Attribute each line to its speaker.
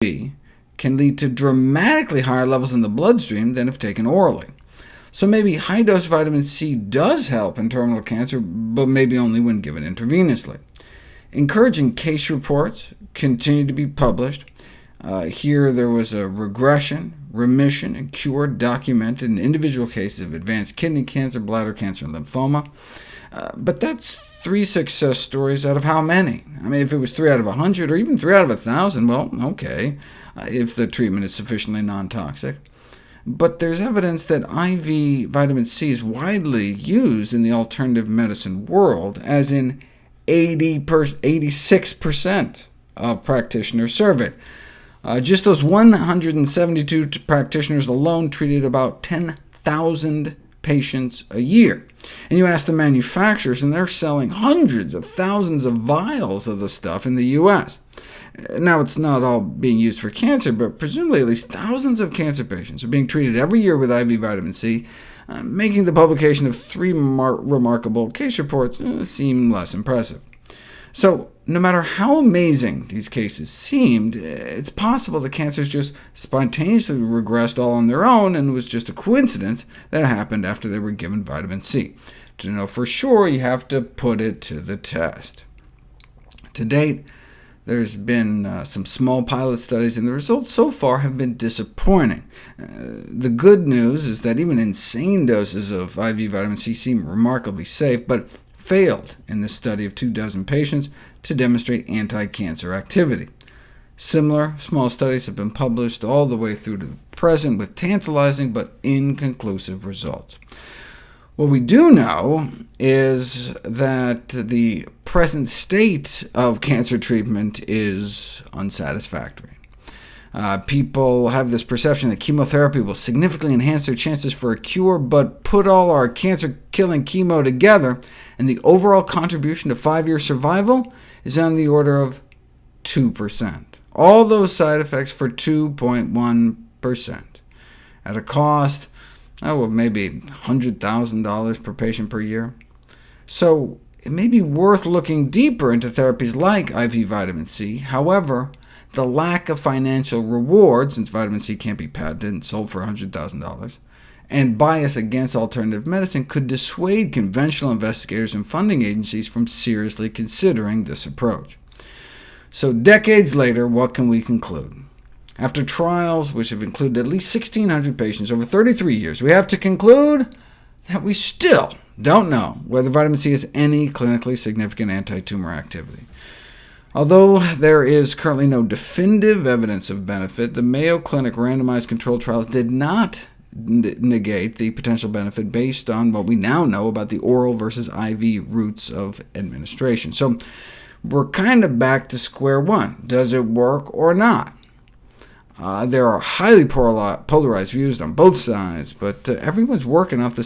Speaker 1: IV can lead to dramatically higher levels in the bloodstream than if taken orally. So maybe high-dose vitamin C does help in terminal cancer, but maybe only when given intravenously. Encouraging case reports continue to be published. Here there was a regression, remission, and cure documented in individual cases of advanced kidney cancer, bladder cancer, and lymphoma. But that's 3 success stories out of how many? I mean, if it was 3 out of 100, or even 3 out of 1,000, well, OK, if the treatment is sufficiently non-toxic. But there's evidence that IV vitamin C is widely used in the alternative medicine world, as in 86% of practitioners surveyed. Just those 172 practitioners alone treated about 10,000 patients a year. And you ask the manufacturers, and they're selling hundreds of thousands of vials of the stuff in the US. Now, it's not all being used for cancer, but presumably at least thousands of cancer patients are being treated every year with IV vitamin C, making the publication of 3 remarkable case reports seem less impressive. So no matter how amazing these cases seemed, it's possible the cancers just spontaneously regressed all on their own, and it was just a coincidence that happened after they were given vitamin C. To know for sure, you have to put it to the test. To date, there's been some small pilot studies, and the results so far have been disappointing. The good news is that even insane doses of IV vitamin C seem remarkably safe, but failed in this study of 24 patients to demonstrate anti-cancer activity. Similar small studies have been published all the way through to the present, with tantalizing but inconclusive results. What we do know is that the present state of cancer treatment is unsatisfactory. People have this perception that chemotherapy will significantly enhance their chances for a cure, but put all our cancer-killing chemo together, and the overall contribution to 5-year survival is on the order of 2%. All those side effects for 2.1%, at a cost of maybe $100,000 per patient per year. So it may be worth looking deeper into therapies like IV vitamin C. However, the lack of financial reward, since vitamin C can't be patented and sold for $100,000, and bias against alternative medicine could dissuade conventional investigators and funding agencies from seriously considering this approach. So decades later, what can we conclude? After trials which have included at least 1,600 patients over 33 years, we have to conclude that we still don't know whether vitamin C has any clinically significant anti-tumor activity. Although there is currently no definitive evidence of benefit, the Mayo Clinic randomized controlled trials did not negate the potential benefit based on what we now know about the oral versus IV routes of administration. So we're kind of back to square one. Does it work or not? There are highly polarized views on both sides, but everyone's working off the